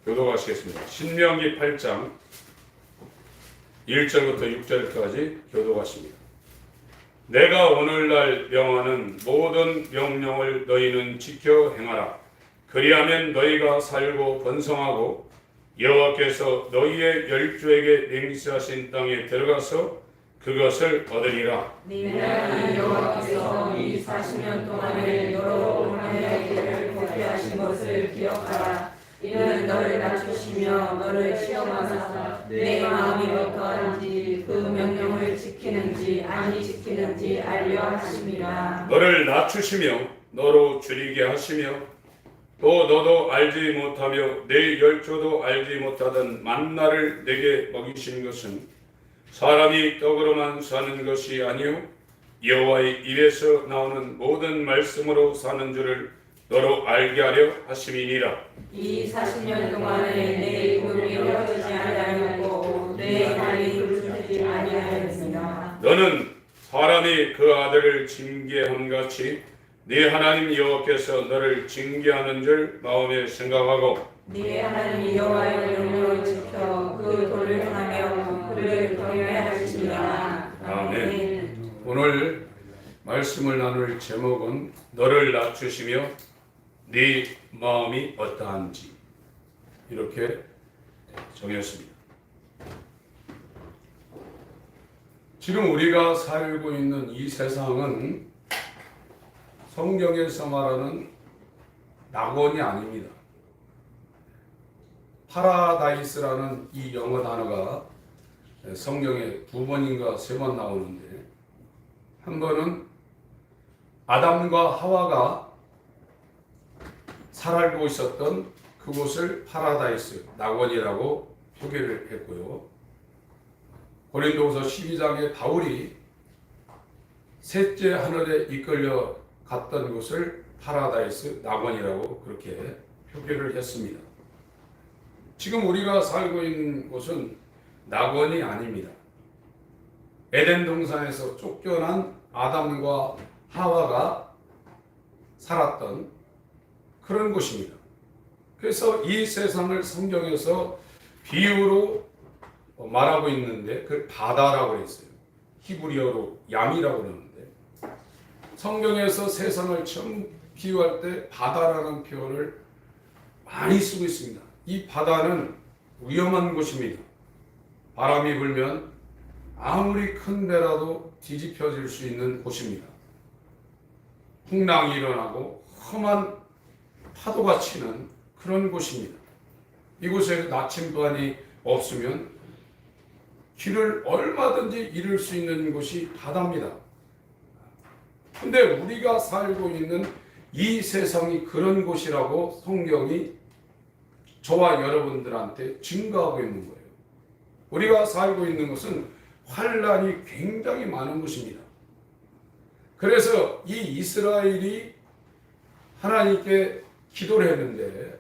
교도하시겠습니다. 신명기 8장 1절부터 6절까지 교도하십니다. 내가 오늘날 명하는 모든 명령을 너희는 지켜 행하라. 그리하면 너희가 살고 번성하고 여호와께서 너희의 열조에게 맹세하신 땅에 들어가서 그것을 얻으리라. 네가 여호와께서 이 40년 동안에 너로 오만에게 복귀하신 것을 기억하라. 이는 너를 낮추시며 너를 시험하사 내 마음이 어떠한지 그 명령을 지키는지 아니 지키는지 알려 하심이라. 너를 낮추시며 너로 줄이게 하시며 또 너도 알지 못하며 내 열조도 알지 못하던 만나를 내게 먹이신 것은 사람이 떡으로만 사는 것이 아니요 여호와의 입에서 나오는 모든 말씀으로 사는 줄을 너로 알게 하려 하심이니라. 이 40년 동안에 내 입음이 흩어지지 아니하였고 내 발이 굴르지 아니하였습니다. 너는 사람이 그 아들을 징계함 같이 네 하나님 여호와께서 너를 징계하는 줄 마음에 생각하고 네 하나님 여호와의 명령을 지켜 그 도를 행하며 그를 경외하시니라. 아멘. 오늘 말씀을 나눌 제목은 너를 낮추시며 네 마음이 어떠한지 이렇게 정했습니다. 지금 우리가 살고 있는 이 세상은 성경에서 말하는 낙원이 아닙니다. 파라다이스라는 이 영어 단어가 성경에 2번인가 3번 나오는데 한 번은 아담과 하와가 살고 있었던 그곳을 파라다이스, 낙원이라고 표기를 했고요. 고린도후서 12장에 바울이 셋째 하늘에 이끌려 갔던 곳을 파라다이스, 낙원이라고 그렇게 표기를 했습니다. 지금 우리가 살고 있는 곳은 낙원이 아닙니다. 에덴 동산에서 쫓겨난 아담과 하와가 살았던 그런 곳입니다. 그래서 이 세상을 성경에서 비유로 말하고 있는데 그걸 바다라고 했어요. 히브리어로 얌이라고 그러는데 성경에서 세상을 처음 비유할 때 바다라는 표현을 많이 쓰고 있습니다. 이 바다는 위험한 곳입니다. 바람이 불면 아무리 큰 배라도 뒤집혀질 수 있는 곳입니다. 풍랑이 일어나고 험한 파도가 치는 그런 곳입니다. 이곳에 나침반이 없으면 길을 얼마든지 잃을 수 있는 곳이 바다입니다. 근데 우리가 살고 있는 이 세상이 그런 곳이라고 성경이 저와 여러분들한테 증거하고 있는 거예요. 우리가 살고 있는 곳은 환란이 굉장히 많은 곳입니다. 그래서 이 이스라엘이 하나님께 기도를 했는데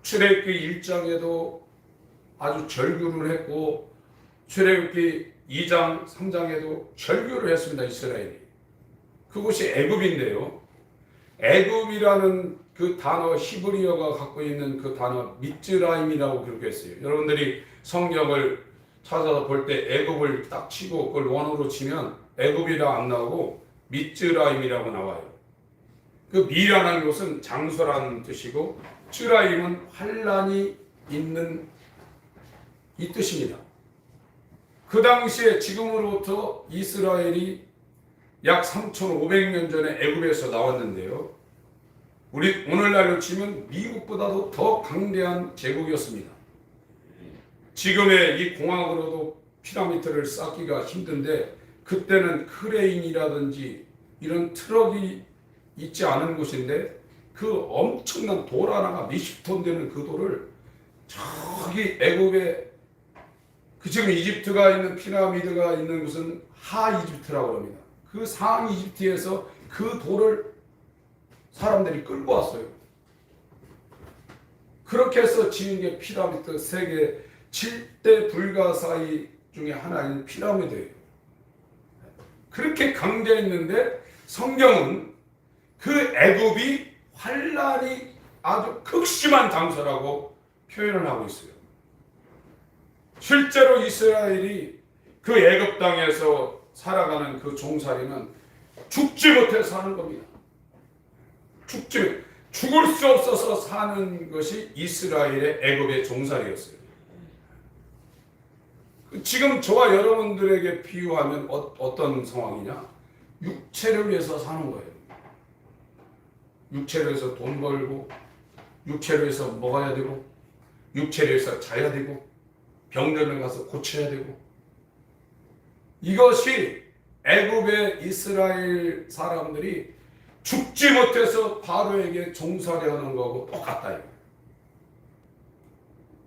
출애굽기 1장에도 아주 절규를 했고 출애굽기 2장, 3장에도 절규를 했습니다. 이스라엘이. 그곳이 애굽인데요. 애굽이라는 그 단어 히브리어가 갖고 있는 그 단어 미츠라임이라고 그렇게 했어요. 여러분들이 성경을 찾아서 볼 때 애굽을 딱 치고 그걸 원어로 치면 애굽이라 안 나오고 미츠라임이라고 나와요. 그 미라는 것은 장소라는 뜻이고 츠라임은 환란이 있는 이 뜻입니다. 그 당시에 지금으로부터 이스라엘이 약 3,500년 전에 애굽에서 나왔는데요. 우리 오늘날로 치면 미국보다도 더 강대한 제국이었습니다. 지금의 이 공항으로도 피라미드를 쌓기가 힘든데 그때는 크레인이라든지 이런 트럭이 있지 않은 곳인데 그 엄청난 돌 하나가 몇십 톤 되는 그 돌을 저기 애굽에 그 지금 이집트가 있는 피라미드가 있는 곳은 하 이집트라고 합니다. 그 상 이집트에서 그 돌을 사람들이 끌고 왔어요. 그렇게 해서 지은 게 피라미드 세계 7대 불가사의 중에 하나인 피라미드예요. 그렇게 강대했는데 성경은 그 애굽이 환란이 아주 극심한 장소라고 표현을 하고 있어요. 실제로 이스라엘이 그 애굽 땅에서 살아가는 그 종살이는 죽지 못해 사는 겁니다. 죽을 수 없어서 사는 것이 이스라엘의 애굽의 종살이였어요. 지금 저와 여러분들에게 비유하면 어떤 상황이냐? 육체를 위해서 사는 거예요. 육체를 위해서 돈 벌고, 육체를 위해서 먹어야 되고, 육체를 위해서 자야 되고, 병원에 가서 고쳐야 되고. 이것이 애굽의 이스라엘 사람들이 죽지 못해서 바로에게 종살이하는 거하고 똑같다.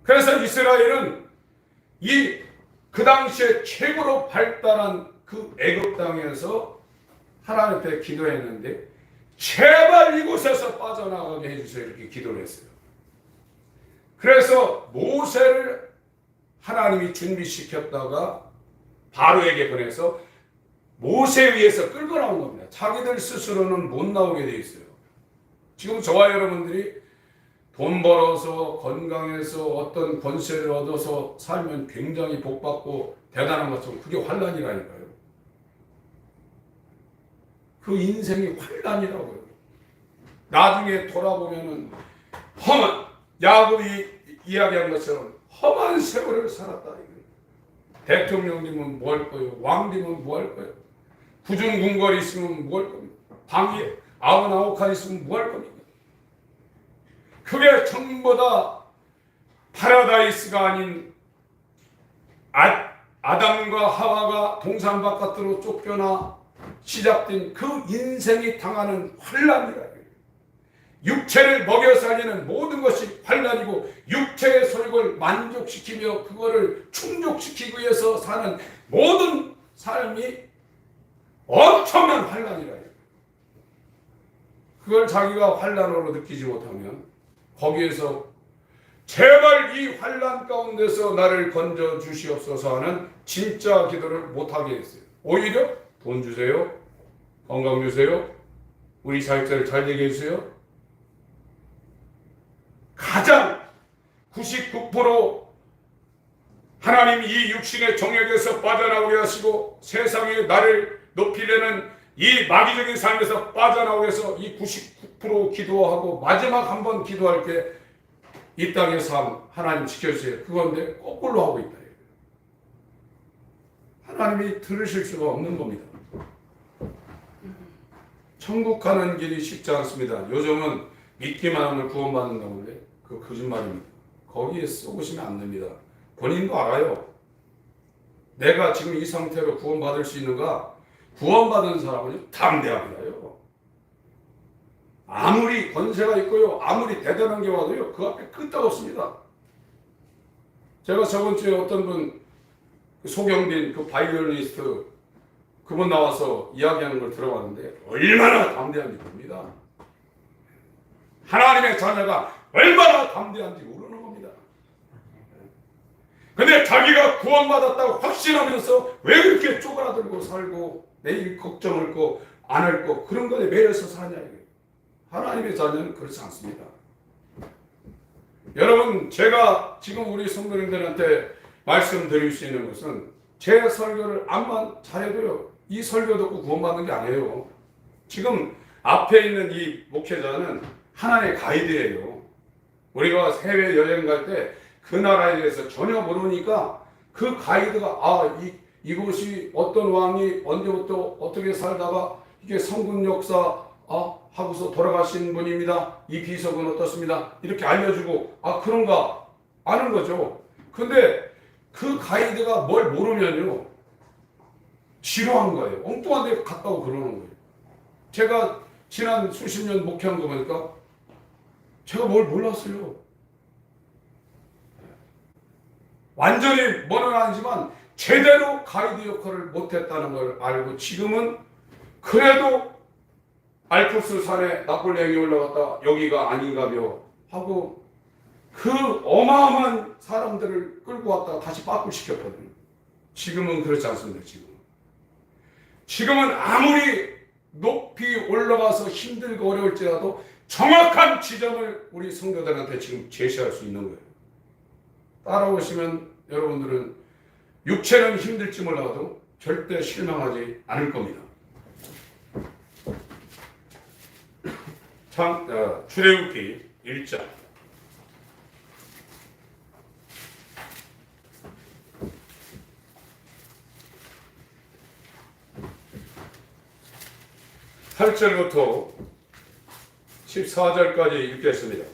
그래서 이스라엘은 그 당시에 최고로 발달한 그 애굽 땅에서 하나님께 기도했는데 제발 이곳에서 빠져나가게 해주세요. 이렇게 기도를 했어요. 그래서 모세를 하나님이 준비시켰다가 바로에게 보내서 모세 위에서 끌고 나온 겁니다. 자기들 스스로는 못 나오게 돼 있어요. 지금 저와 여러분들이 돈 벌어서 건강해서 어떤 권세를 얻어서 살면 굉장히 복받고 대단한 것처럼 그게 환란이라니까요. 그 인생이 환란이라고요. 나중에 돌아보면은 험한, 야곱이 이야기한 것처럼 험한 세월을 살았다. 대통령님은 뭐 할 거예요? 왕님은 뭐 할 거예요? 부중궁궐 있으면 뭐 할 겁니까? 방에 99칸 있으면 뭐 할 겁니까? 그게 전부 다 파라다이스가 아닌 아담과 하와가 동산 바깥으로 쫓겨나 시작된 그 인생이 당하는 환란이라. 육체를 먹여 살리는 모든 것이 환란이고 육체의 소욕을 만족시키며 그거를 충족시키기 위해서 사는 모든 삶이 엄청난 환란이라. 그걸 자기가 환란으로 느끼지 못하면 거기에서 제발 이 환란 가운데서 나를 건져 주시옵소서 하는 진짜 기도를 못하게 했어요. 오히려 돈 주세요, 건강 주세요, 우리 사역자를 잘 되게 해주세요. 가장 99% 하나님 이 육신의 정욕에서 빠져나오게 하시고 세상에 나를 높이려는 이 마귀적인 삶에서 빠져나오게 해서 이 99% 기도하고 마지막 한 번 기도할 때 이 땅의 삶 하나님 지켜주세요. 그건데 거꾸로 하고 있다. 하나님이 들으실 수가 없는 겁니다. 천국 가는 길이 쉽지 않습니다. 요즘은 믿기만 하면 구원받는다고 그래. 그 거짓말입니다. 거기에 쏘시면 안 됩니다. 본인도 알아요. 내가 지금 이 상태로 구원받을 수 있는가? 구원받은 사람은 담대합니다요. 아무리 권세가 있고요, 아무리 대단한 게 와도요, 그 앞에 끄떡없습니다. 제가 저번 주에 어떤 분, 소경빈 그 바이올리니스트 그분 나와서 이야기하는 걸 들어봤는데 얼마나 담대한지 봅니다. 하나님의 자녀가 얼마나 담대한지 모르는 겁니다. 근데 자기가 구원받았다고 확신하면서 왜 그렇게 쪼그라들고 살고 내일 걱정할 거 안 할 거 그런 거에 매여서 사냐 이게. 하나님의 자녀는 그렇지 않습니다. 여러분, 제가 지금 우리 성도님들한테 말씀드릴 수 있는 것은 제 설교를 암만 잘해도요, 이 설교 듣고 구원받는 게 아니에요. 지금 앞에 있는 이 목회자는 하나의 가이드예요. 우리가 해외 여행 갈 때 그 나라에 대해서 전혀 모르니까 그 가이드가 이곳이 어떤 왕이 언제부터 어떻게 살다가 이게 성군 역사 하고서 돌아가신 분입니다. 이 비석은 어떻습니다. 이렇게 알려주고 그런가 아는 거죠. 근데 그 가이드가 뭘 모르면요 지루한 거예요. 엉뚱한 데 갔다고 그러는 거예요. 제가 지난 수십 년 목회한 거 보니까 제가 뭘 몰랐어요. 완전히 뭐는 아니지만 제대로 가이드 역할을 못했다는 걸 알고 지금은 그래도 알프스 산에 나폴레옹이 올라갔다 여기가 아닌가벼 하고 그 어마어마한 사람들을 끌고 왔다가 다시 빠꾸시켰거든요. 지금은 그렇지 않습니다. 지금은 아무리 높이 올라가서 힘들고 어려울지라도 정확한 지점을 우리 성도들한테 지금 제시할 수 있는 거예요. 따라오시면 여러분들은 육체는 힘들지 몰라도 절대 실망하지 않을 겁니다. 출애굽기 1장 8절부터 14절까지 읽겠습니다.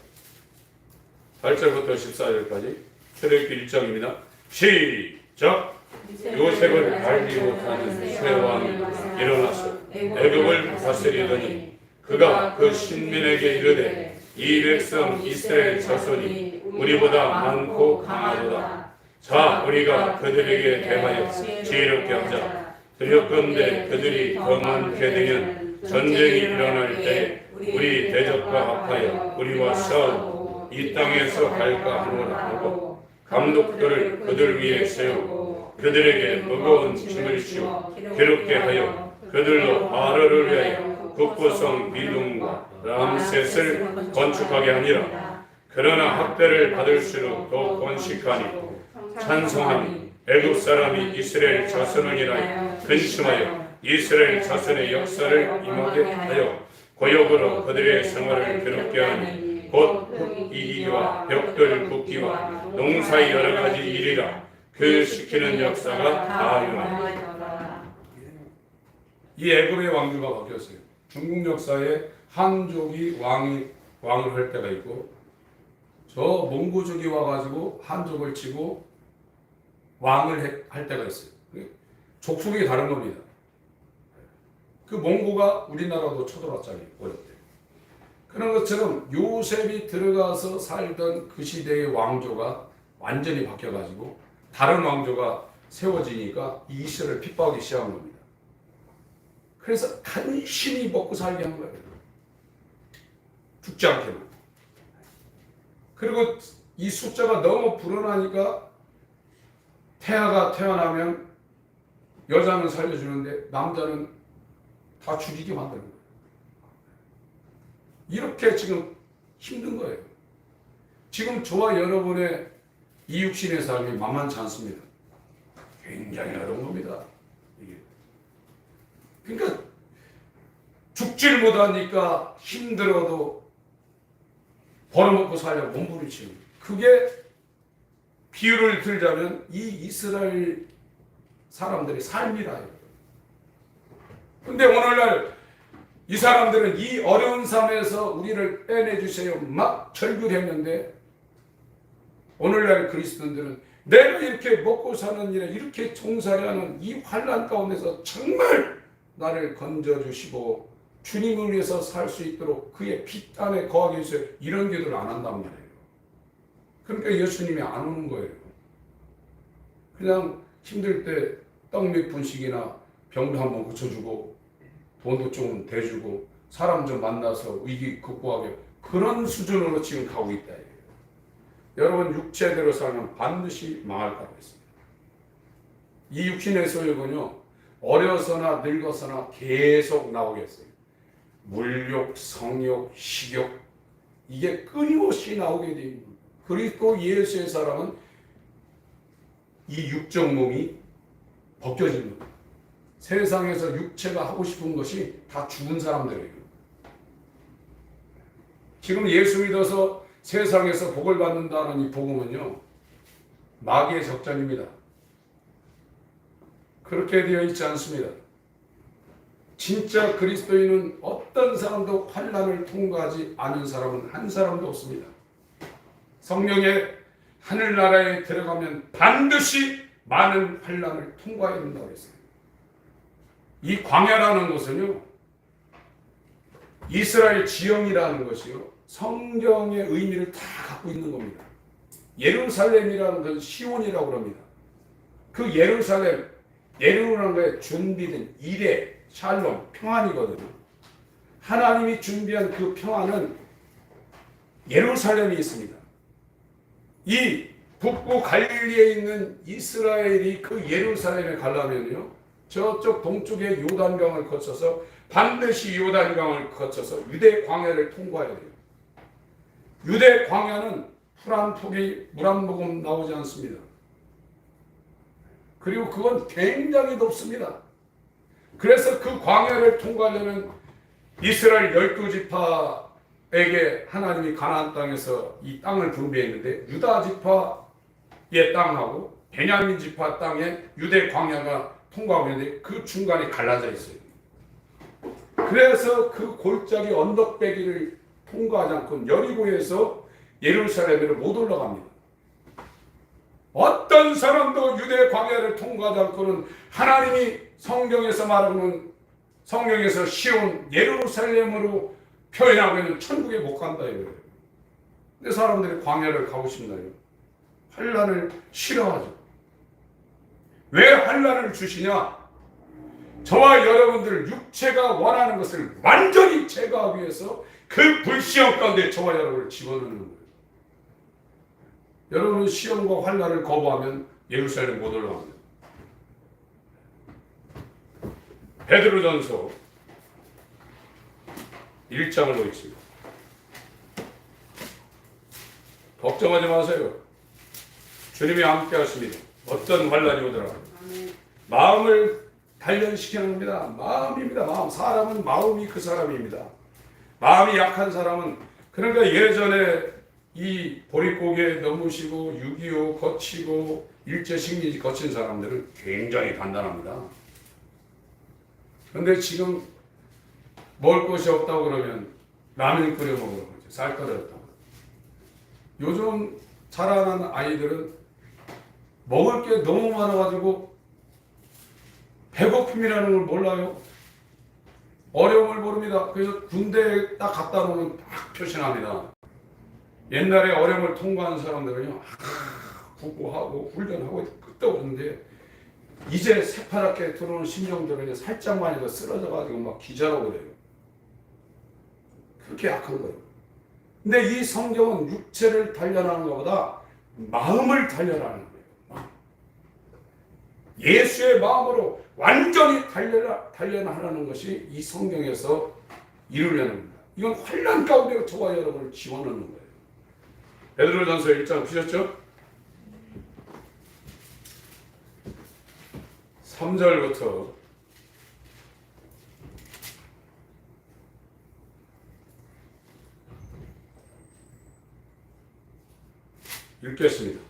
8절부터 14절까지 출애굽기 1장입니다. 시작! 요셉을 알지 못하는 수레왕이 일어나서 애굽을 다스리더니 그가 그 신민에게 이르되 이 백성 이스라엘 자손이 우리보다 많고 강하도다. 자, 우리가 그들에게 대하여 지혜롭게 하자. 두렵건대 그들이 더 많게 되면 전쟁이 일어날 때 우리 대적과 합하여 우리와 싸우고 이 땅에서 갈까 하노라 하고 감독들을 그들 위에 세우고 그들에게 무거운 짐을 씌워 괴롭게 하여 그들로 바로를 위하여 북부성 미둥과 람셋을 건축하게 하니라. 그러나 학대를 받을수록 더 번식하니 찬송하니 애굽 사람이 이스라엘 자손을 인하여 근심하여 이스라엘 자손의 역사를 임하게 하여 고역으로 그들의 생활을 괴롭게 하니 곧 흙이기와 벽돌 굽기와 농사의 여러 가지 일이라. 그 시키는 역사가 다하여라. 이 애굽의 왕조가 바뀌었어요. 중국 역사에 한족이 왕을 할 때가 있고 저 몽고족이 와가지고 한족을 치고 왕을 할 때가 있어요. 족속이 다른 겁니다. 그 몽고가 우리나라도 쳐들어왔잖아요. 어릴 때. 그런 것처럼 요셉이 들어가서 살던 그 시대의 왕조가 완전히 바뀌어가지고 다른 왕조가 세워지니까 이스라엘을 핍박하기 시작한 겁니다. 그래서 간신히 먹고 살게 한 거예요. 죽지 않게만. 그리고 이 숫자가 너무 불어나니까 태아가 태어나면 여자는 살려주는데 남자는 다 죽이게 만드는 거예요. 이렇게 지금 힘든 거예요. 지금 저와 여러분의 이 육신의 삶이 만만치 않습니다. 굉장히 어려운 겁니다. 이게. 그러니까 죽질 못하니까 힘들어도 벌어먹고 살려고 몸부림치는 거예요. 그게 비유를 들자면 이 이스라엘 사람들의 삶이라요. 근데 오늘날 이 사람들은 이 어려운 삶에서 우리를 빼내주세요 막 절규했는데 오늘날 그리스도인들은 내가 이렇게 먹고 사는 일에 이렇게 종살이하는 이 환난 가운데서 정말 나를 건져주시고 주님을 위해서 살 수 있도록 그의 빛 안에 거하게 해주세요. 이런 기도를 안 한단 말이에요. 그러니까 예수님이 안 오는 거예요. 그냥 힘들 때 떡 몇 분씩이나 병도 한번 고쳐주고 돈도 좀 대주고 사람 좀 만나서 위기 극복하게 그런 수준으로 지금 가고 있다. 여러분 육체대로 살면 반드시 망할 거라고 했습니다. 이 육신의 소욕은요 어려서나 늙어서나 계속 나오겠어요. 물욕, 성욕, 식욕 이게 끊임없이 나오게 됩니다. 그리고 예수의 사람은 이 육적 몸이 벗겨진 겁니다. 세상에서 육체가 하고 싶은 것이 다 죽은 사람들이에요. 지금 예수 믿어서 세상에서 복을 받는다는 이 복음은요 마귀의 적전입니다. 그렇게 되어 있지 않습니다. 진짜 그리스도인은 어떤 사람도 환난을 통과하지 않은 사람은 한 사람도 없습니다. 성령의 하늘나라에 들어가면 반드시 많은 환난을 통과해야 된다고 했어요. 이 광야라는 것은요 이스라엘 지형이라는 것이요 성경의 의미를 다 갖고 있는 겁니다. 예루살렘이라는 것은 시온이라고 합니다. 그 예루살렘이라는 거에 준비된 이레, 샬롬, 평안이거든요. 하나님이 준비한 그 평안은 예루살렘이 있습니다. 이 북부 갈릴리에 있는 이스라엘이 그 예루살렘에 가려면요 저쪽 동쪽의 요단강을 거쳐서 반드시 요단강을 거쳐서 유대 광야를 통과해야 돼요. 유대 광야는 풀 한 폭이 물 한 모금 나오지 않습니다. 그리고 그건 굉장히 높습니다. 그래서 그 광야를 통과하려면 이스라엘 12지파에게 하나님이 가나안 땅에서 이 땅을 분배했는데 유다 지파의 땅하고 베냐민 지파 땅에 유대 광야가 통과하고 있는데 그 중간에 갈라져 있어요. 그래서 그 골짜기 언덕배기를 통과하지 않고 여리고에서 예루살렘으로 못 올라갑니다. 어떤 사람도 유대 광야를 통과하지 않고는 하나님이 성경에서 말하는 성경에서 시온 예루살렘으로 표현하고 있는 천국에 못 간다 이거예요. 근데 사람들이 광야를 가고 싶나요? 환난을 싫어하죠. 왜 환난을 주시냐? 저와 여러분들 육체가 원하는 것을 완전히 제거하기 위해서 그 불시험 가운데 저와 여러분을 집어넣는 거예요. 여러분 시험과 환난을 거부하면 예루살렘 못 올라갑니다. 베드로전서 1장을 보겠습니다. 걱정하지 마세요. 주님이 함께 하십니다. 어떤 환난이 오더라. 마음을 단련시키는 겁니다. 마음입니다. 마음. 사람은 마음이 그 사람입니다. 마음이 약한 사람은 그러니까 예전에 이 보릿고개 넘으시고 6.25 거치고 일제식민지 거친 사람들은 굉장히 단단합니다. 그런데 지금 먹을 것이 없다고 그러면 라면 끓여 먹으러 가죠. 쌀 거렸다고. 요즘 자라는 아이들은 먹을 게 너무 많아가지고 배고픔이라는 걸 몰라요. 어려움을 모릅니다. 그래서 군대에 딱 갖다 놓으면 딱 표시납니다. 옛날에 어려움을 통과한 사람들은요, 구구하고 훈련하고 끝도 없는데 이제 새파랗게 들어오는 심정들은 살짝만 해도 쓰러져가지고 막 기절하고 그래요. 그렇게 약한 거예요. 근데 이 성경은 육체를 단련하는 것보다 마음을 단련하는 거예요. 예수의 마음으로 완전히 단련하라는 것이 이 성경에서 이루려는 겁니다. 이건 환난 가운데 저와 여러분을 지원하는 거예요. 베드로전서 1장 보셨죠? 3절부터 읽겠습니다.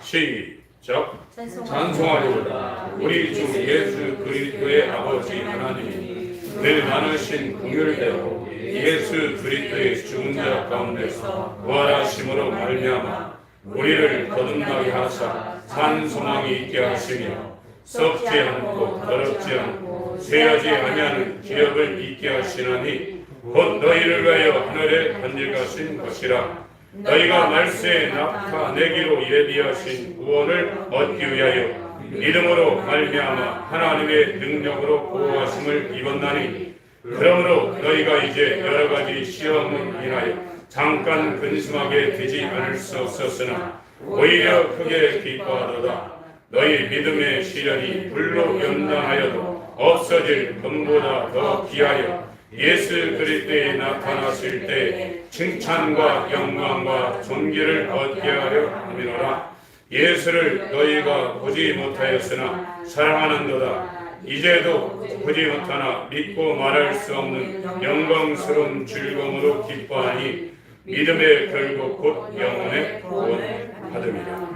시작. 찬송하리로다. 우리 주 예수 그리스도의 아버지 하나님이 늘 많으신 긍휼대로 예수 그리스도의 죽은 자 가운데서 부활하심으로 말미암아 우리를 거듭나게 하사 산 소망이 있게 하시며 썩지 않고 더럽지 않고 쇠하지 아니하는 기업을 있게 하시나니 곧 너희를 위하여 하늘에 간직하신 것이라. 너희가 말세에 나타내기로 예비하신 구원을 얻기 위하여 믿음으로 말미암아 하나님의 능력으로 보호하심을 입었나니 그러므로 너희가 이제 여러 가지 시험을 인하여 잠깐 근심하게 되지 않을 수 없었으나 오히려 크게 기뻐하도다. 너희 믿음의 시련이 불로 연단하여도 없어질 금보다 더 귀하여 예수 그리스도에 나타나실 때 칭찬과 영광과 존귀를 얻게 하려 함이노라. 예수를 너희가 보지 못하였으나 사랑하는도다. 이제도 보지 못하나 믿고 말할 수 없는 영광스러운 즐거움으로 기뻐하니 믿음의 결국 곧 영혼의 구원을 받음이라.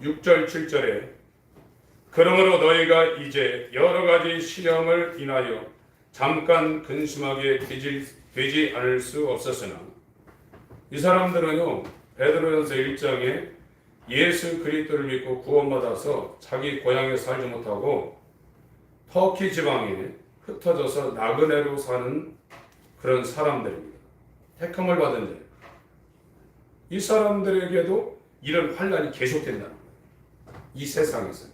6절 7절에 그러므로 너희가 이제 여러 가지 시험을 인하여 잠깐 근심하게 되지 않을 수 없었으나 이 사람들은요 베드로전서 1장에 예수 그리스도를 믿고 구원받아서 자기 고향에 살지 못하고 터키 지방에 흩어져서 나그네로 사는 그런 사람들입니다. 택함을 받은 자. 이 사람들에게도 이런 환난이 계속된다는 거예요. 이 세상에서.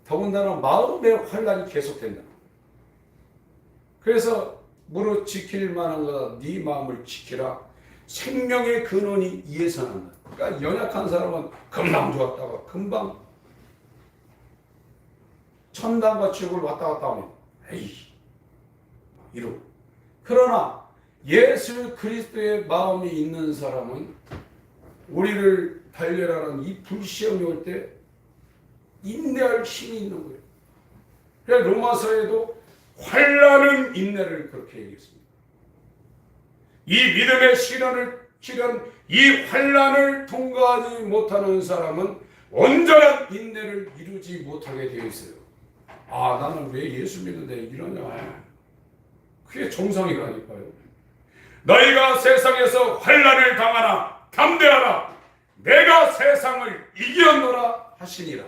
더군다나 마음의 환난이 계속된다. 그래서 무릇 지킬 만한 거다. 네 마음을 지키라. 생명의 근원이 이에서 난다. 그러니까 연약한 사람은 금방 좋았다가 금방 천당과 지옥을 왔다 갔다 하면 에이 이러고 그러나 예수 그리스도의 마음이 있는 사람은 우리를 달려라는 이 불시험이 올 때 인내할 힘이 있는 거예요. 그래서 로마서에도 환난은 인내를 그렇게 얘기했습니다. 이 믿음의 시련 이 환난을 통과하지 못하는 사람은 온전한 인내를 이루지 못하게 되어 있어요. 아, 나는 왜 예수 믿는데 이러냐. 그게 정상이라니까요. 너희가 세상에서 환난을 당하나 담대하라. 내가 세상을 이겼노라 하시니라.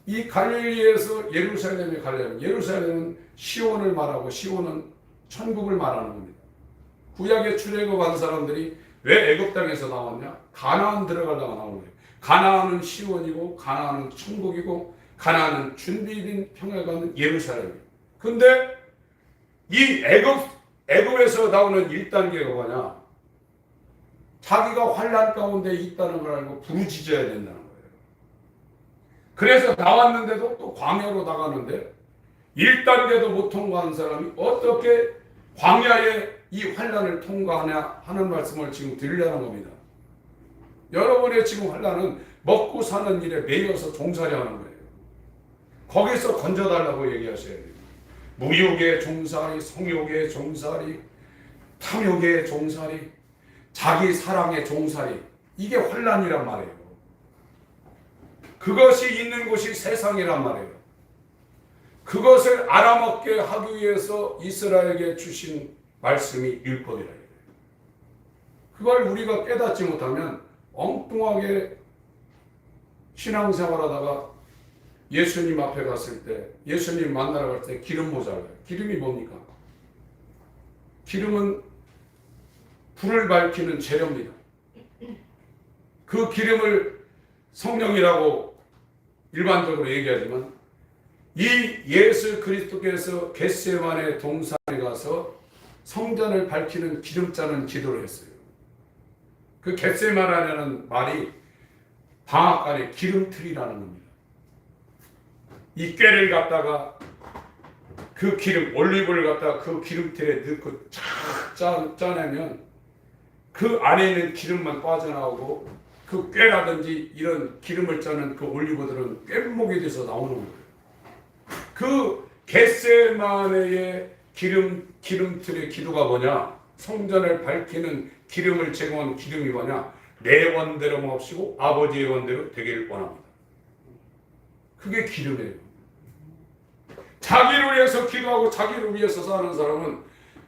이 갈릴리에서 예루살렘에 가려면 예루살렘은 시온을 말하고 시온은 천국을 말하는 겁니다. 구약에 출애굽한 사람들이 왜 애굽 땅에서 나왔냐? 가나안 들어가려고 나온 거예요. 가나안은 시온이고 가나안은 천국이고 가나안은 준비된 평화가 예루살렘이에요. 근데 이 애굽에서 나오는 1단계가 뭐냐? 자기가 환난 가운데 있다는 걸 알고 부르짖어야 된다는 거예요. 그래서 나왔는데도 또 광야로 나가는데 1단계도 못 통과한 사람이 어떻게 광야에 이 환난을 통과하냐 하는 말씀을 지금 드리려는 겁니다. 여러분의 지금 환난은 먹고 사는 일에 매여서 종살이 하는 거예요. 거기서 건져달라고 얘기하셔야 돼요. 무욕의 종살이, 성욕의 종살이, 탐욕의 종살이, 자기 사랑의 종살이, 이게 환난이란 말이에요. 그것이 있는 곳이 세상이란 말이에요. 그것을 알아먹게 하기 위해서 이스라엘에게 주신 말씀이 율법이라 해요. 그걸 우리가 깨닫지 못하면 엉뚱하게 신앙생활하다가 예수님 앞에 갔을 때, 예수님 만나러 갈 때 기름 모자라요. 기름이 뭡니까? 기름은 불을 밝히는 재료입니다. 그 기름을 성령이라고 일반적으로 얘기하지만 이 예수 그리스도께서 겟세마네 동산에 가서 성전을 밝히는 기름자는 기도를 했어요. 그 겟세마네라는 말이 방앗간의 기름틀이라는 겁니다. 이 꾀를 갖다가 그 기름, 올리브를 갖다가 그 기름틀에 넣고 쫙 짜내면 그 안에 있는 기름만 빠져나오고 그 꾀라든지 이런 기름을 짜는 그 올리브들은 꾀목이 돼서 나오는 거예요. 그 겟세마네의 기름틀의 기도가 뭐냐? 성전을 밝히는 기름을 제공한 기름이 뭐냐? 내 원대로 몹시고 아버지의 원대로 되기를 원합니다. 그게 기름이에요. 자기를 위해서 기도하고 자기를 위해서 사는 사람은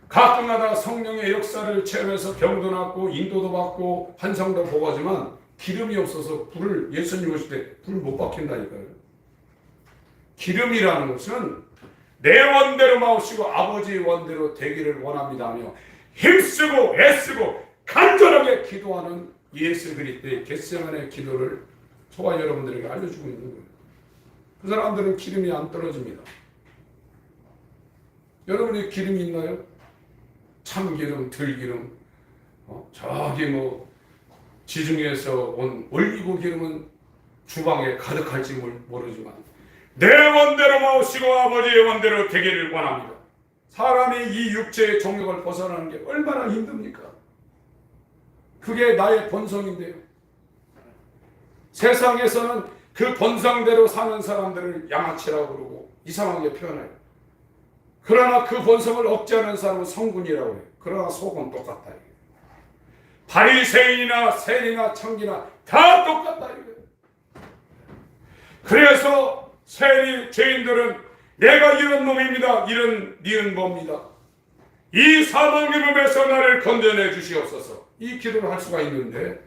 가끔가다 성령의 역사를 체험해서 병도 낫고 인도도 받고 환상도 보고 하지만 기름이 없어서 불을 예수님 오실 때 불 못 박힌다니까요. 기름이라는 것은 내 원대로 마옵시고 아버지의 원대로 되기를 원합니다며 힘쓰고 애쓰고 간절하게 기도하는 예수 그리스도의 겟세마네 기도를 저와 여러분들에게 알려주고 있는 거예요. 그 사람들은 기름이 안 떨어집니다. 여러분의 기름이 있나요? 참기름, 들기름, 저기 지중해에서 온 올리고 기름은 주방에 가득할지 모르지만 내 원대로 마옵시고 아버지의 원대로 되기를 원합니다. 사람이 이 육체의 정욕을 벗어나는 게 얼마나 힘듭니까? 그게 나의 본성인데요. 세상에서는 그 본성대로 사는 사람들을 양아치라고 그러고 이상하게 표현해요. 그러나 그 본성을 억제하는 사람은 성군이라고 해요. 그러나 속은 똑같다. 바리새인이나 세리나 청기나 다 똑같다. 그래서 세리 죄인들은 내가 이런 놈입니다. 이런 니은 뭡니다. 이 사망의 몸에서 나를 건져내 주시옵소서. 이 기도를 할 수가 있는데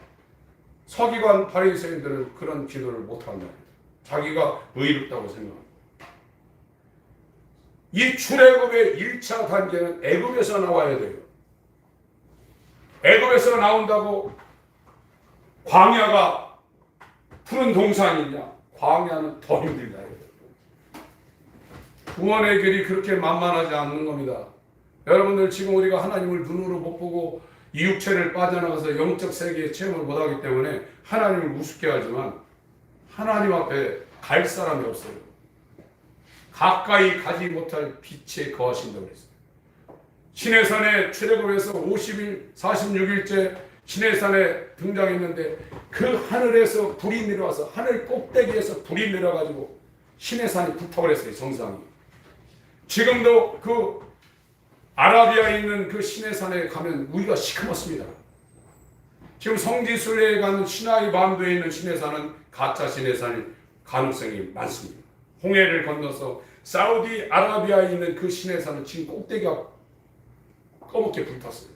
서기관 바리새인들은 그런 기도를 못한다. 자기가 의롭다고 생각합니다. 이 출애굽의 1차 단계는 애굽에서 나와야 돼요. 애굽에서 나온다고 광야가 푸른 동산이냐? 광야는 더 힘들다. 구원의 길이 그렇게 만만하지 않는 겁니다. 여러분들 지금 우리가 하나님을 눈으로 못 보고 이 육체를 빠져나가서 영적 세계의 체험을 못하기 때문에 하나님을 우습게 하지만 하나님 앞에 갈 사람이 없어요. 가까이 가지 못할 빛에 거하신다고 그랬어요. 시내산에 출애굽에서 50일 46일째 시내산에 등장했는데 그 하늘에서 불이 내려와서 하늘 꼭대기에서 불이 내려가지고 시내산이 불타버렸어요. 정상이. 지금도 그 아라비아에 있는 그 시내산에 가면 우리가 시커멓습니다. 지금 성지순례에 가는 시나이 반도에 있는 시내산은 가짜 시내산일 가능성이 많습니다. 홍해를 건너서 사우디 아라비아에 있는 그 시내산은 지금 꼭대기가 검게 불탔어요.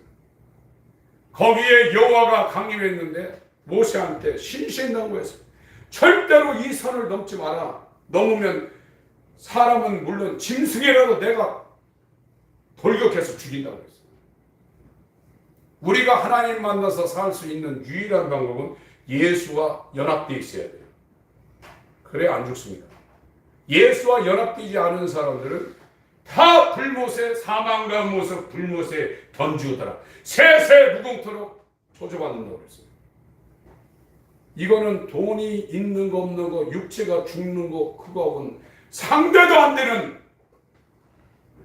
거기에 여호와가 강림했는데 모세한테 신신당부했어요. 절대로 이 산을 넘지 마라. 넘으면 사람은 물론 짐승이라도 내가 돌격해서 죽인다고 했어요. 우리가 하나님 만나서 살 수 있는 유일한 방법은 예수와 연합되어 있어야 돼요. 그래 안 죽습니다. 예수와 연합되지 않은 사람들은 다 불못에 사망과 모습 불못에 던지우더라. 세세 무궁토록 소조받는다고 그랬어요. 이거는 돈이 있는 거 없는 거 육체가 죽는 거 그거하고는 상대도 안 되는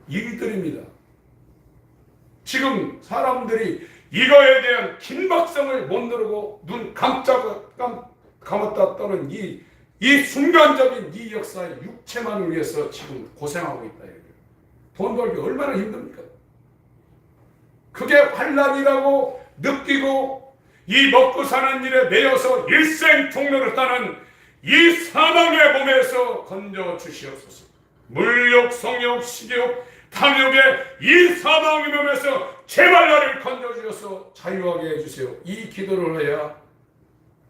일들입니다. 지금 사람들이 이거에 대한 긴박성을 못 누르고 눈 감았다 떠는 이 순간적인 이 역사의 육체만을 위해서 지금 고생하고 있다. 돈 벌기 얼마나 힘듭니까? 그게 환난이라고 느끼고 이 먹고 사는 일에 매여서 일생 종로를 따는 이 사망의 몸에서 건져 주시옵소서. 물욕, 성욕, 식욕, 탐욕의 이 사망의 몸에서 제발 나를 건져 주셔서 자유하게 해주세요. 이 기도를 해야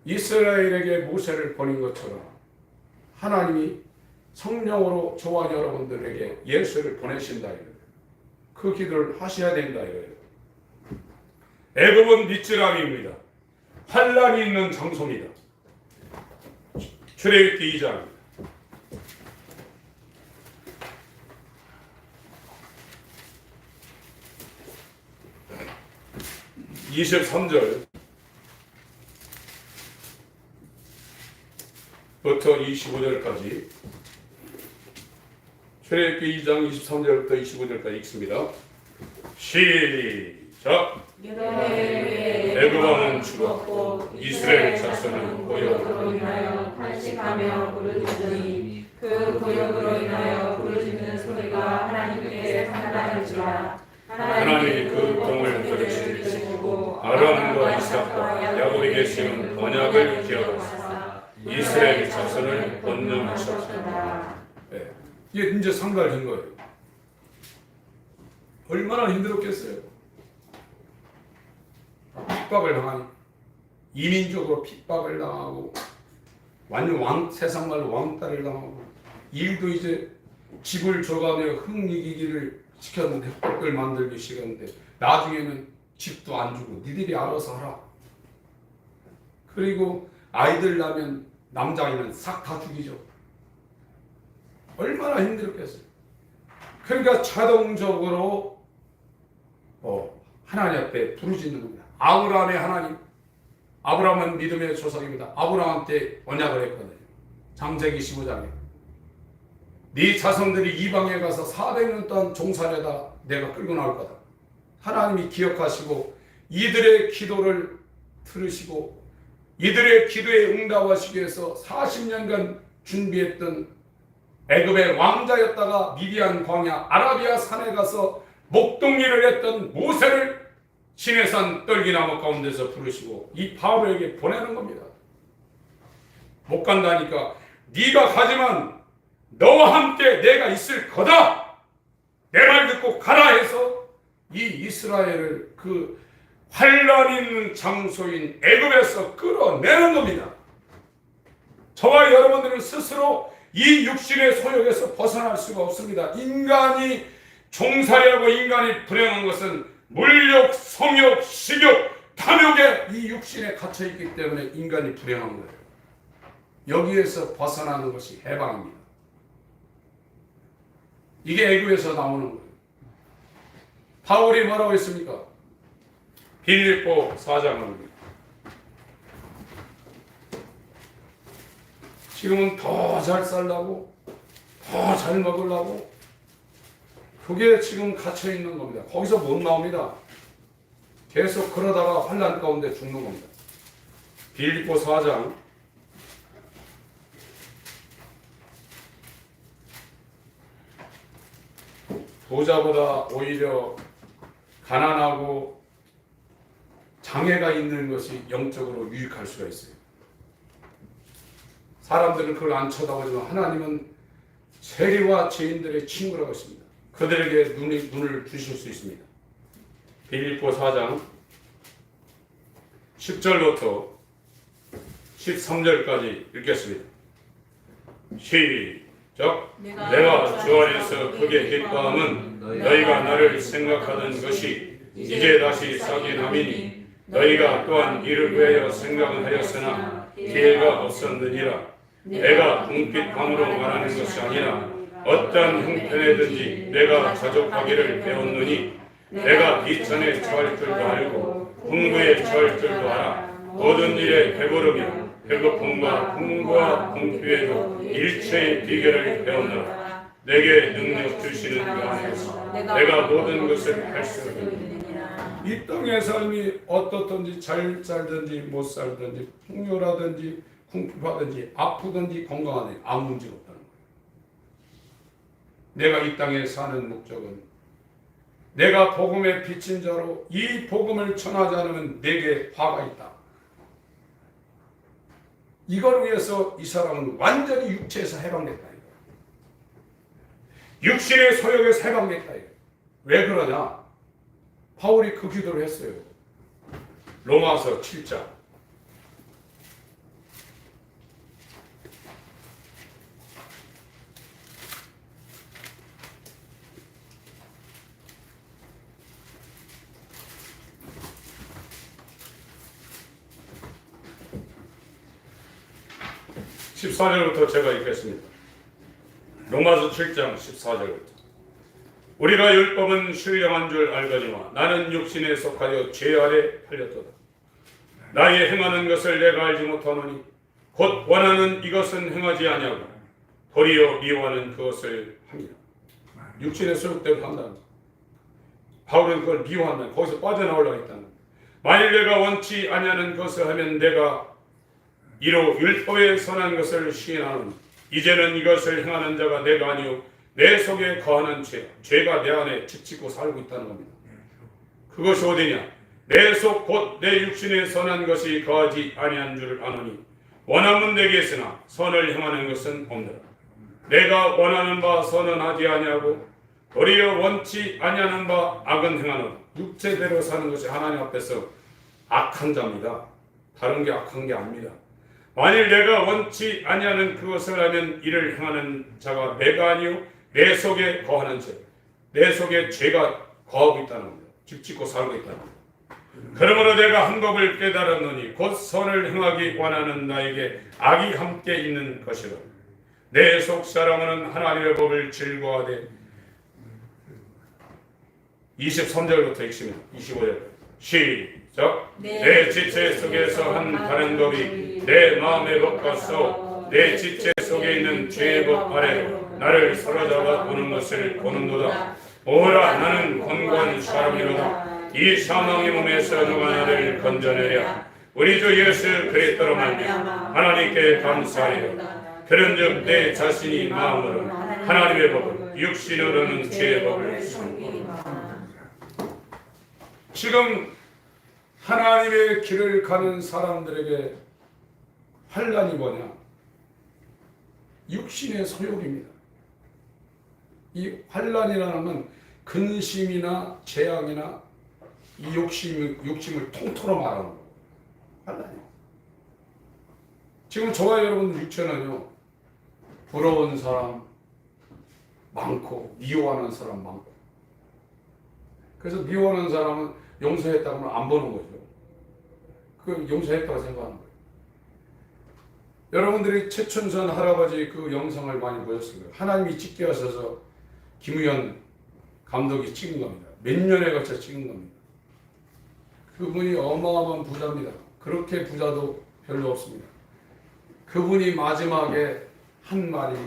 이스라엘에게 모세를 보낸 것처럼 하나님이 성령으로 저와 여러분들에게 예수를 보내신다 이거예요. 그 기도를 하셔야 된다 이거예요. 애굽은 미쓰람입니다. 환란이 있는 장소입니다. 출애굽기 2장 23절부터 25절까지 출애굽기 2장 23절부터 25절까지 읽습니다. 시작. 애굽 왕은 죽었고 이스라엘 자손은 고역으로 인하여 탄식하며 부르짖으니 그 고역으로 인하여 부르짖는 소리가 하나님께 상달할지라. 하나님이 그 공을 들으시고 아브라함과 이삭과 야곱에게 세운 언약을 기억하사 이스라엘 자손을 권능하셨다. 네. 이게 이제 상달된 거예요. 얼마나 힘들었겠어요. 핍박을 당하니 이민족으로 핍박을 당하고 완전 세상 말로 왕따를 당하고 일도 이제 집을 줘가며 흥이기기를 시켰는데 흑백을 만들기 시켰는데 나중에는 집도 안 주고 니들이 알아서 하라. 그리고 아이들 낳으면 남자아이는 싹 다 죽이죠. 얼마나 힘들었겠어요. 그러니까 자동적으로 하나님 앞에 부르짖는 겁니다. 아브라함의 하나님, 아브라함은 믿음의 조상입니다. 아브라함한테 언약을 했거든요. 창세기 15장에 네 자손들이 이방에 가서 400년 동안 종살이하다 내가 끌고 나올 거다. 하나님이 기억하시고 이들의 기도를 들으시고 이들의 기도에 응답하시기 위해서 40년간 준비했던 애굽의 왕자였다가 미디안 광야 아라비아 산에 가서 목동일을 했던 모세를 시내산 떨기나무 가운데서 부르시고 이 바로에게 보내는 겁니다. 못 간다니까 네가 가지만 너와 함께 내가 있을 거다. 내 말 듣고 가라 해서 이 이스라엘을 그 환난 있는 장소인 애굽에서 끌어내는 겁니다. 저와 여러분들은 스스로 이 육신의 소욕에서 벗어날 수가 없습니다. 인간이 종살이하고 인간이 불행한 것은 물욕, 성욕, 식욕, 탐욕에 이 육신에 갇혀있기 때문에 인간이 불행한 거예요. 여기에서 벗어나는 것이 해방입니다. 이게 애굽에서 나오는 거예요. 바울이 뭐라고 했습니까? 빌립보 4장입니다. 지금은 더 잘 살라고, 더 잘 먹으려고 그게 지금 갇혀 있는 겁니다. 거기서 못 나옵니다. 계속 그러다가 환난 가운데 죽는 겁니다. 빌립보 4장 '부자보다 오히려 가난하고 장애가 있는 것이 영적으로 유익할 수가 있어요. 사람들은 그걸 안 쳐다보지만 하나님은 세리와 죄인들의 친구라고 했습니다. 그들에게 눈을 주실 수 있습니다. 빌립보 4장 10절부터 13절까지 읽겠습니다. 시작. 내가 주 안에서 크게 기뻐함은 너희가 나를 생각하던 것이 이제 다시 싹이 남이니 너희가 또한 이를 위하여 생각은 하였으나 기회가 없었느니라. 내가 궁핍함으로 말하는 것이 아니라 어떤 형편에든지 내가 자족하기를 배웠느니 내가 비천에 처할 줄도 알고 풍부에 처할 줄도 알아. 모든 일에 배부르며 배고픔과 풍부와 궁핍에도 일체의 비결을 배웠노라. 내게 능력 주시는 그 안에서 내가 모든 것을 할 수 있느니라. 이 땅의 삶이 어떻든지 잘 살든지 못 살든지 풍요라든지 궁핍하든지 아프든지 건강하든지 아무 문제가 없다는 거예요. 내가 이 땅에 사는 목적은 내가 복음의 빛인 자로 이 복음을 전하지 않으면 내게 화가 있다. 이걸 위해서 이 사람은 완전히 육체에서 해방됐다. 육신의 소욕에서 해방됐다. 왜 그러냐? 바울이 그 기도를 했어요. 로마서 7장 14절부터 제가 읽겠습니다. 로마서 7장 14절부터. 우리가 율법은 신령한 줄 알거니와 나는 육신에 속하여 죄 아래 팔렸도다. 나의 행하는 것을 내가 알지 못하노니 곧 원하는 이것은 행하지 아니하고 도리어 미워하는 그것을 합니다. 육신의 소욕대로 한다는 것. 바울은 그걸 미워한다는 것. 거기서 빠져나오려고 했다는 것. 만일 내가 원치 아니하는 것을 하면 내가 이로 율법에 선한 것을 시인하노니 이제는 이것을 행하는 자가 내가 아니요 내 속에 거하는 죄가 내 안에 집짓고 살고 있다는 겁니다. 그것이 어디냐? 내 속 곧 내 육신에 선한 것이 거하지 아니한 줄 아노니 원함은 내게 있으나 선을 행하는 것은 없느라. 내가 원하는 바 선은 하지 아니하고 도리어 원치 아니하는 바 악은 행하노라. 육체대로 사는 것이 하나님 앞에서 악한 자입니다. 다른 게 악한 게 아닙니다. 만일 내가 원치 아니하는 그것을 하면 이를 행하는 자가 내가 아니요 내 속에 거하는 죄, 내 속에 죄가 거하고 있다는 겁니다. 집짓고 살고 있다는 겁니다. 그러므로 내가 한 법을 깨달았노니 곧 선을 행하기 원하는 나에게 악이 함께 있는 것이라. 내 속 사람은 하나님의 법을 즐거워하되 23절부터 읽습니다. 25절 시작. 내 지체 속에서 한 다른 법이 내 마음의 법 같소 내 지체 속에 있는 죄의 법 아래로 나를 사로잡아 보는 것을 보는도다. 오라 나는 곤고한 사람이로다. 이 사망의 몸에서 누가 나를 건져내랴. 우리 주 예수 그리스도로 말미암아 하나님께 감사하리로다. 그런즉 내 자신이 마음으로 하나님의 법을 육신으로는 죄의 법을 섬기리라. 지금 하나님의 길을 가는 사람들에게 환난이 뭐냐? 육신의 소욕입니다. 이 환난이라는 건 근심이나 재앙이나 이 욕심을 통틀어 말하는 거예요. 환난이에요. 지금 저와 여러분 육체는요, 부러운 사람 많고 미워하는 사람 많고, 그래서 미워하는 사람은 용서했다고 하면 안 보는 거죠. 그 용서했다고 생각하는 거예요. 여러분들이 최춘선 할아버지 그 영상을 많이 보셨을 거예요. 하나님이 찍게 하셔서 김우현 감독이 찍은 겁니다. 몇 년에 걸쳐 찍은 겁니다. 그분이 어마어마한 부자입니다. 그렇게 부자도 별로 없습니다. 그분이 마지막에 한 말이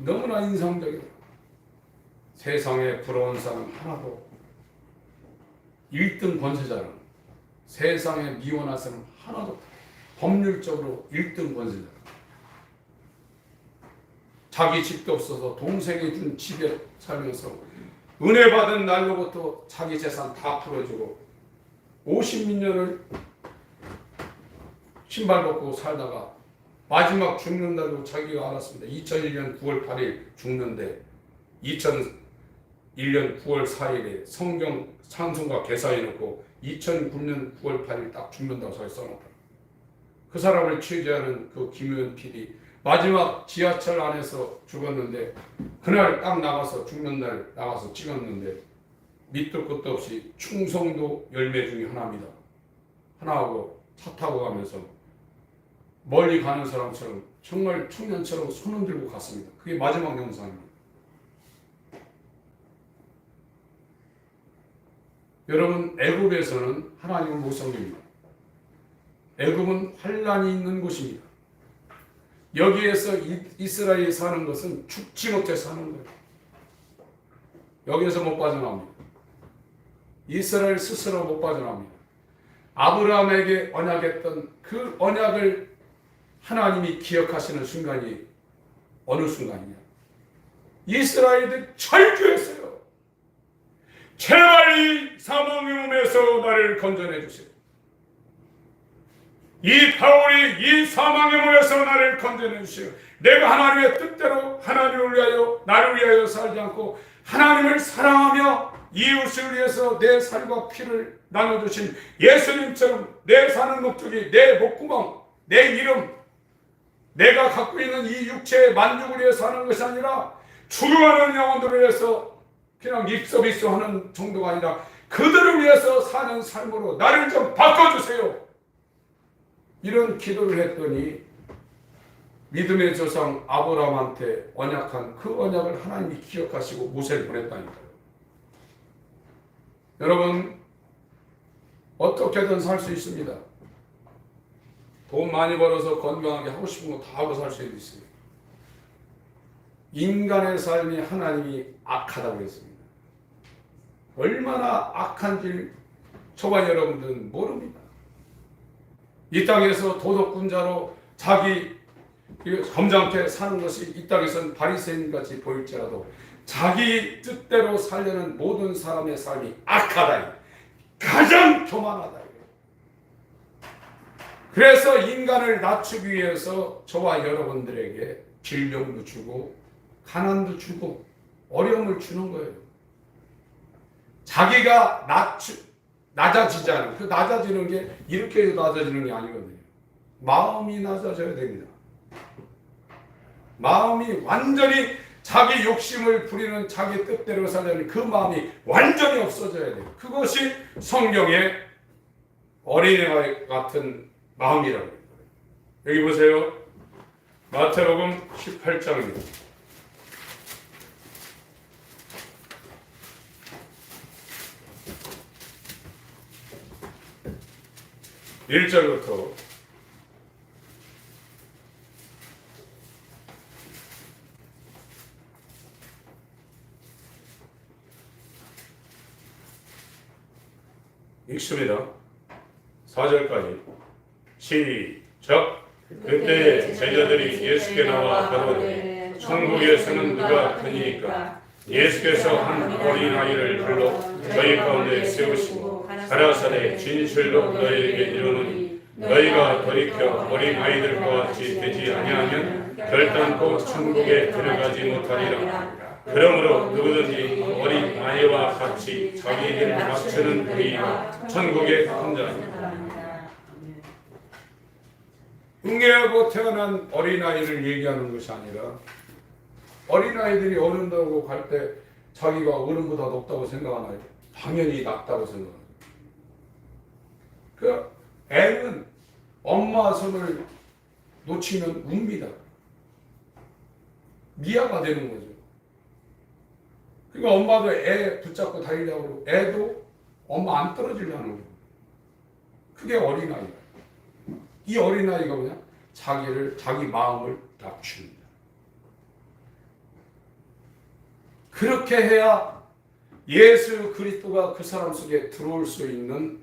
너무나 인상적이다. 세상에 부러운 사람 하나도 1등 권세자는 세상에 미워할 사람 하나도 없다. 법률적으로 1등 권세자. 자기 집도 없어서 동생이 준 집에 살면서 은혜 받은 날로부터 자기 재산 다 풀어주고 50몇 년을 신발 벗고 살다가 마지막 죽는 날도 자기가 알았습니다. 2001년 9월 8일 죽는데 2001년 9월 4일에 성경 찬송가 개사해놓고 2009년 9월 8일 딱 죽는다고 저기 써놨다. 그 사람을 취재하는 그 김효연 PD 마지막 지하철 안에서 죽었는데 그날 딱 나가서 죽는 날 나가서 찍었는데 밑도 끝도 없이 충성도 열매 중에 하나입니다. 하나하고 차 타고 가면서 멀리 가는 사람처럼 정말 청년처럼 손을 들고 갔습니다. 그게 마지막 영상입니다. 여러분, 애굽에서는 하나님을 못 섬깁니다. 애굽은 환란이 있는 곳입니다. 여기에서 이스라엘이 사는 것은 죽지 못해 사는 거예요. 여기에서 못 빠져나옵니다. 이스라엘 스스로 못 빠져나옵니다. 아브라함에게 언약했던 그 언약을 하나님이 기억하시는 순간이 어느 순간이냐? 이스라엘이 절규했어요. 제발 이 사망의 몸에서 나를 건져내 주세요. 이 바울이 이 사망의 몸에서 나를 건져내 주세요. 내가 하나님의 뜻대로 하나님을 위하여 나를 위하여 살지 않고 하나님을 사랑하며 이웃을 위해서 내 살과 피를 나눠주신 예수님처럼 내 사는 목적이 내 목구멍, 내 이름, 내가 갖고 있는 이 육체의 만족을 위해 사는 것이 아니라 죽어가는 영혼들을 위해서 그냥 립서비스하는 정도가 아니라 그들을 위해서 사는 삶으로 나를 좀 바꿔주세요. 이런 기도를 했더니 믿음의 조상 아브라함한테 언약한 그 언약을 하나님이 기억하시고 모세를 보냈다니까요. 여러분, 어떻게든 살 수 있습니다. 돈 많이 벌어서 건강하게 하고 싶은 거 다 하고 살 수 있습니다. 인간의 삶이 하나님이 악하다고 했습니다. 얼마나 악한지 저와 여러분들은 모릅니다. 이 땅에서 도덕군자로 자기 점잖게 사는 것이 이 땅에서는 바리새인같이 보일지라도 자기 뜻대로 살려는 모든 사람의 삶이 악하다. 가장 교만하다. 그래서 인간을 낮추기 위해서 저와 여러분들에게 질병도 주고 가난도 주고 어려움을 주는 거예요. 자기가 낮아지지 않은, 그 낮아지는 게 이렇게 해서 낮아지는 게 아니거든요. 마음이 낮아져야 됩니다. 마음이 완전히 자기 욕심을 부리는 자기 뜻대로 살려는 그 마음이 완전히 없어져야 돼요. 그것이 성경의 어린애와 같은 마음이라고 해요. 여기 보세요. 마태복음 18장입니다. 1절부터 6절입니다. 4절까지 시작. 그때 제자들이 예수께 나와 가로되 천국에서는 누가 크니까? 예수께서 한 어린아이를 불러 저희 가운데 세우시고 가라사대 진실로 너희에게 이르노니 너희가 돌이켜 어린아이들과 같이 되지 아니하면 결단코 천국에 들어가지 못하리라. 그러므로 누구든지 어린아이와 같이 자기 일을 맞추는 그이가 천국에 큰 자니라. 응애하고 태어난 어린아이를 얘기하는 것이 아니라 어린아이들이 어른다고 갈 때 자기가 어른보다 높다고 생각하나요? 당연히 낮다고 생각합니다. 그 애는 엄마 손을 놓치면 웁니다. 미아가 되는 거죠. 그러니까 엄마도 애 붙잡고 다니려고 그러고 애도 엄마 안 떨어지려는 거예요. 그게 어린아이예요. 이 어린아이가 뭐냐? 자기 마음을 낮춥니다. 그렇게 해야 예수 그리스도가 그 사람 속에 들어올 수 있는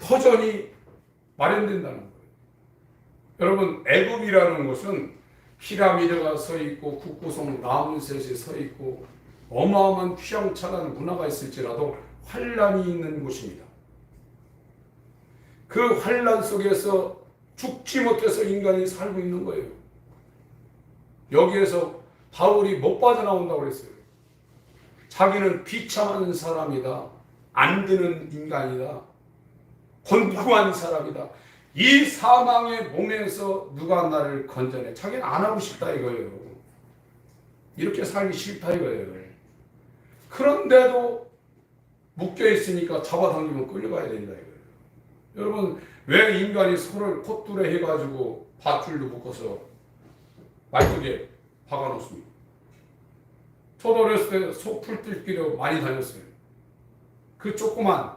터전이 마련된다는 거예요. 여러분, 애굽이라는 곳은 피라미드가 서 있고 국구성 나무셋이 서 있고 어마어마한 휘황찬란한 문화가 있을지라도 환란이 있는 곳입니다. 그 환란 속에서 죽지 못해서 인간이 살고 있는 거예요. 여기에서 바울이 못 빠져나온다고 그랬어요. 자기는 비참한 사람이다. 안 되는 인간이다. 곤고한 사람이다. 이 사망의 몸에서 누가 나를 건져내? 자기는 안 하고 싶다 이거예요. 이렇게 살기 싫다 이거예요. 그런데도 묶여있으니까 잡아당기면 끌려가야 된다 이거예요. 여러분, 왜 인간이 소를 콧줄에 해가지고 밧줄로 묶어서 말뚝에 박아놓습니까? 저도 어렸을 때 소 풀뜯기로 많이 다녔어요. 그 조그만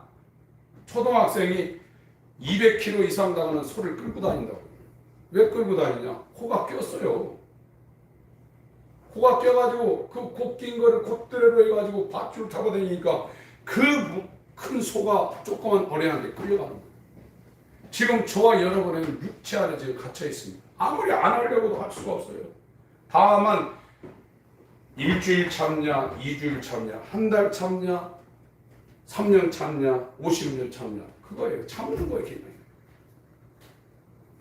초등학생이 200kg 이상 나가는 소를 끌고 다닌다고. 왜 끌고 다니냐? 코가 꼈어요. 코가 껴가지고 그 코 낀 거를 콧대로 해가지고 밧줄 잡아다니니까 그 큰 소가 조그만 어린한테 끌려가는 거예요. 지금 저와 여러분은 육체 안에 지금 갇혀 있습니다. 아무리 안 하려고도 할 수가 없어요. 다만 일주일 참냐, 2주일 참냐, 한 달 참냐, 3년 참냐, 50년 참냐, 그거예요. 참는 거예요.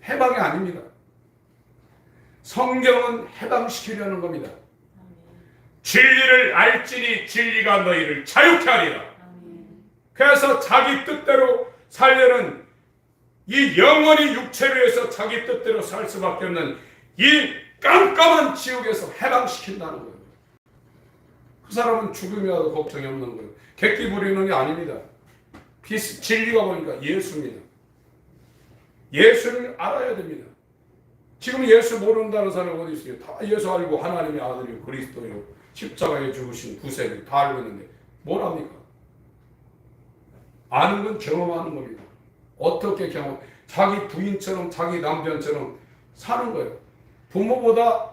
해방이 아닙니다. 성경은 해방시키려는 겁니다. 진리를 알지니 진리가 너희를 자유케 하리라. 그래서 자기 뜻대로 살려는 이 영원히 육체로 해서 자기 뜻대로 살 수밖에 없는 이 깜깜한 지옥에서 해방시킨다는 거예요. 그 사람은 죽음이 와도 걱정이 없는 거예요. 객기 부리는 게 아닙니다. 진리가 보니까 예수입니다. 예수를 알아야 됩니다. 지금 예수 모른다는 사람이 어디 있어요? 다 예수 알고 하나님의 아들이요 그리스도요 십자가에 죽으신 구세를 다 알고 있는데 뭘 합니까? 아는 건 경험하는 겁니다. 어떻게 경험? 자기 부인처럼 자기 남편처럼 사는 거예요. 부모보다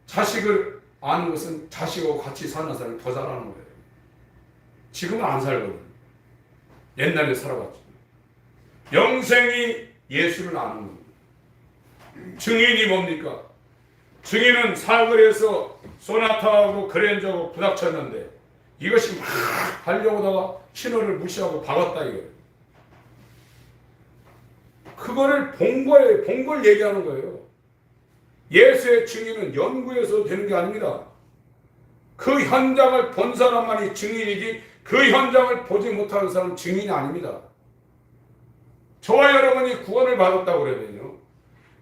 자식을 아는 것은 자식하고 같이 사는 사람이 더 잘하는 거예요. 지금은 안 살거든. 옛날에 살아봤죠. 영생이 예수를 아는 겁니다. 증인이 뭡니까? 증인은 사거리에서 소나타하고 그랜저하고 부닥쳤는데 이것이 막 달려오다가 신호를 무시하고 박았다 이거예요. 그거를 본 거예요. 본 걸 얘기하는 거예요. 예수의 증인은 연구해서 되는 게 아닙니다. 그 현장을 본 사람만이 증인이지 그 현장을 보지 못하는 사람은 증인이 아닙니다. 저와 여러분이 구원을 받았다고 그러면요.